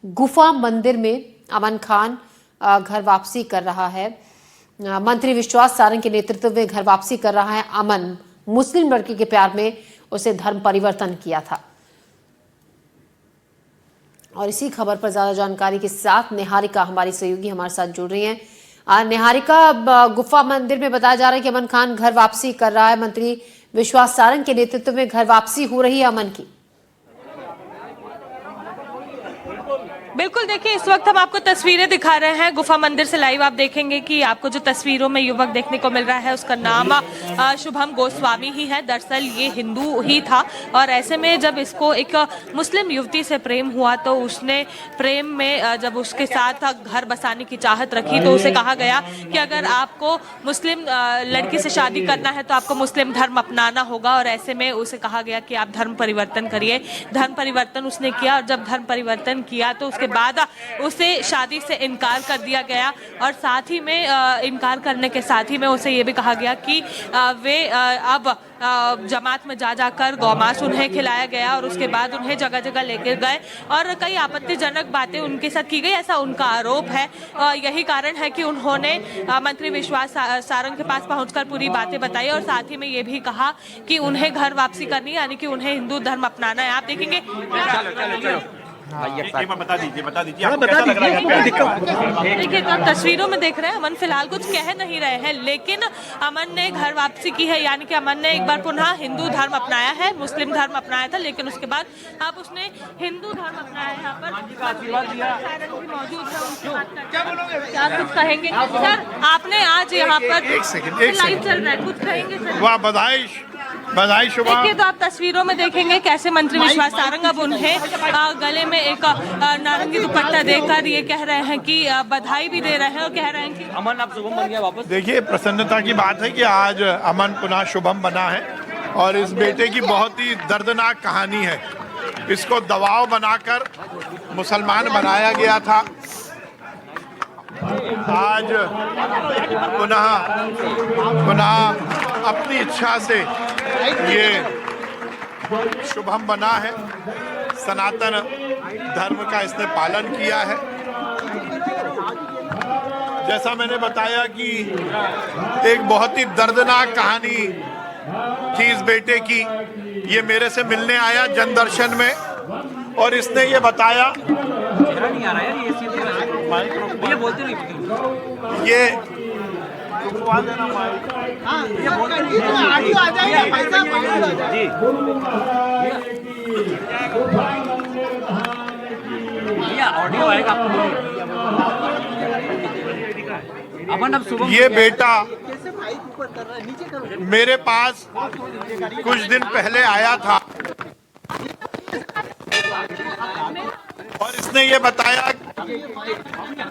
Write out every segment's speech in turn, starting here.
गुफा मंदिर में अमन खान घर वापसी कर रहा है। मंत्री विश्वास सारंग के नेतृत्व में घर वापसी कर रहा है अमन। मुस्लिम लड़की के प्यार में उसे धर्म परिवर्तन किया था। और इसी खबर पर ज्यादा जानकारी के साथ निहारिका हमारी सहयोगी हमारे साथ जुड़ रही हैं। निहारिका, गुफा मंदिर में बताया जा रहा है कि अमन खान घर वापसी कर रहा है। मंत्री विश्वास सारंग के नेतृत्व में घर वापसी हो रही है अमन की। बिल्कुल, देखिए इस वक्त हम आपको तस्वीरें दिखा रहे हैं गुफा मंदिर से। लाइव आप देखेंगे कि आपको जो तस्वीरों में युवक देखने को मिल रहा है उसका नाम शुभम गोस्वामी ही है। दरअसल ये हिंदू ही था और ऐसे में जब इसको एक मुस्लिम युवती से प्रेम हुआ तो उसने प्रेम में जब उसके साथ घर बसाने की चाहत रखी तो उसे कहा गया कि अगर आपको मुस्लिम लड़की से शादी करना है तो आपको मुस्लिम धर्म अपनाना होगा। और ऐसे में उसे कहा गया कि आप धर्म परिवर्तन करिए। धर्म परिवर्तन उसने किया और जब धर्म परिवर्तन किया तो उसके बाद उसे शादी से इनकार कर दिया गया। और साथ ही में इनकार करने के साथ ही में उसे ये भी कहा गया कि वे अब जमात में जाकर गौमांस उन्हें खिलाया गया और उसके बाद उन्हें जगह जगह लेकर गए और कई आपत्तिजनक बातें उनके साथ की गई, ऐसा उनका आरोप है। यही कारण है कि उन्होंने मंत्री विश्वास सारंग के पास पहुंचकर पूरी बातें बताई और साथ ही में ये भी कहा कि उन्हें घर वापसी करनी है, यानी कि उन्हें हिंदू धर्म अपनाना है। आप देखेंगे बता दीजिए देखिए तो आप तस्वीरों में देख रहे हैं अमन फिलहाल कुछ कह नहीं रहे हैं, लेकिन अमन ने घर वापसी की है, यानी कि अमन ने एक बार पुनः हिंदू धर्म अपनाया है। मुस्लिम धर्म अपनाया था लेकिन उसके बाद अब उसने हिंदू धर्म अपनाया है। यहाँ पर मौजूद है, उनसे बात करते हैं। क्या कुछ कहेंगे सर? आपने आज यहाँ पर लाइव चल रहा है, कुछ कहेंगे सर? वाह, बधाई शुभ। देखिए तो आप तस्वीरों में देखेंगे कैसे मंत्री विश्वास सारंग अब उन्हें गले में एक नारंगी दुपट्टा देकर ये कह रहे हैं कि बधाई भी दे रहे हैं और कह रहे हैं कि अमन आप शुभम बन गया वापस। देखिए, प्रसन्नता की बात है कि आज अमन पुनः शुभम बना है और इस बेटे की बहुत ही दर्दनाक कहानी है। इसको दबाव बनाकर मुसलमान बनाया गया था। आज पुनः अपनी इच्छा से ये शुभम बना है। सनातन धर्म का इसने पालन किया है। जैसा मैंने बताया कि एक बहुत ही दर्दनाक कहानी थी इस बेटे की। ये मेरे से मिलने आया जनदर्शन में और इसने ये बताया, नहीं आ रहा यार, ये बोलते नहीं ये ऑडियो आएगा अमन अब सुबह। ये बेटा मेरे पास कुछ दिन पहले आया था और इसने ये बताया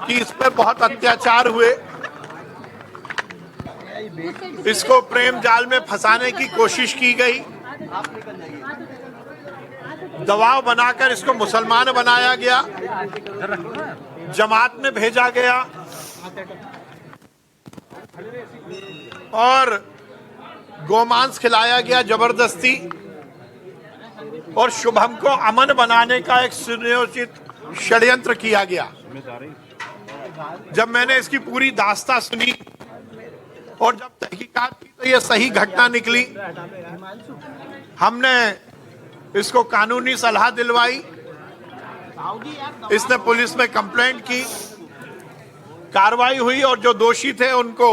कि इस पर बहुत अत्याचार हुए। इसको प्रेम जाल में फंसाने की कोशिश की गई। दबाव बनाकर इसको मुसलमान बनाया गया, जमात में भेजा गया और गोमांस खिलाया गया जबरदस्ती। और शुभम को अमन बनाने का एक सुनियोजित षड्यंत्र किया गया। जब मैंने इसकी पूरी दास्तां सुनी और जब तहकीकात की तो ये सही घटना निकली। हमने इसको कानूनी सलाह दिलवाई। इसने पुलिस में कंप्लेंट की, कार्रवाई हुई और जो दोषी थे उनको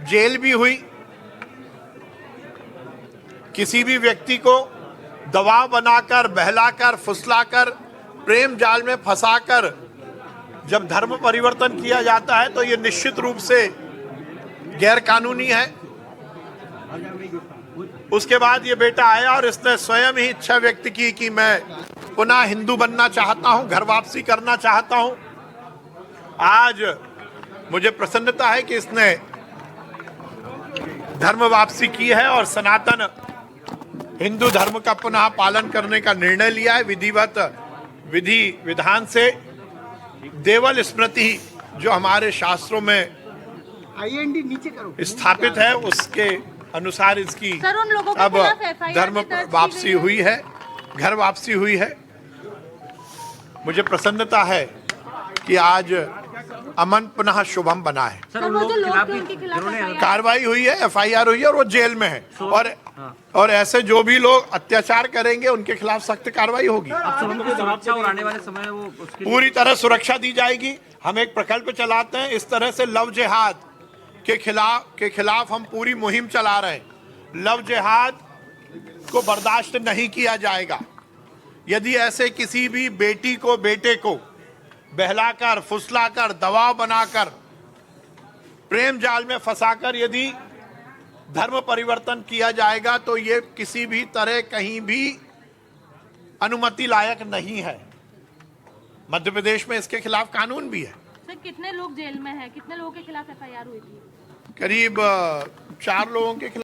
जेल भी हुई। किसी भी व्यक्ति को दबाव बनाकर, बहलाकर, फुसलाकर, प्रेम जाल में फंसाकर जब धर्म परिवर्तन किया जाता है तो ये निश्चित रूप से गैर कानूनी है। उसके बाद ये बेटा आया और इसने स्वयं ही इच्छा व्यक्त की कि मैं पुनः हिंदू बनना चाहता हूं, घर वापसी करना चाहता हूं। आज मुझे प्रसन्नता है कि इसने धर्म वापसी की है और सनातन हिंदू धर्म का पुनः पालन करने का निर्णय लिया है। विधिवत विधि विधान से देवल स्मृति जो हमारे शास्त्रों में स्थापित है उसके अनुसार इसकी अब धर्म वापसी हुई है, घर वापसी हुई है। मुझे प्रसन्नता है कि आज अमन पुनः शुभम बना है। सर उन लोगों के खिलाफ भी जिन्होंने कार्रवाई हुई है, एफआईआर हुई है और वो जेल में है। और ऐसे जो भी लोग अत्याचार करेंगे उनके खिलाफ सख्त कार्रवाई होगी। शुभम की सुरक्षा और आने वाले समय वो उसके पूरी तरह सुरक्षा दी जाएगी। हम एक प्रकल्प चलाते हैं, इस तरह से लव जिहाद के खिलाफ हम पूरी मुहिम चला रहे हैं। लव जिहाद को बर्दाश्त नहीं किया जाएगा। यदि ऐसे किसी भी बेटी को बेटे को बहलाकर, फुसलाकर, दबाव बनाकर, प्रेम जाल में फंसाकर यदि धर्म परिवर्तन किया जाएगा तो ये किसी भी तरह कहीं भी अनुमति लायक नहीं है। मध्य प्रदेश में इसके खिलाफ कानून भी है। सर कितने लोग जेल में हैं? कितने लोगों के खिलाफ एफआईआर हुई थी? करीब 4 लोगों के खिलाफ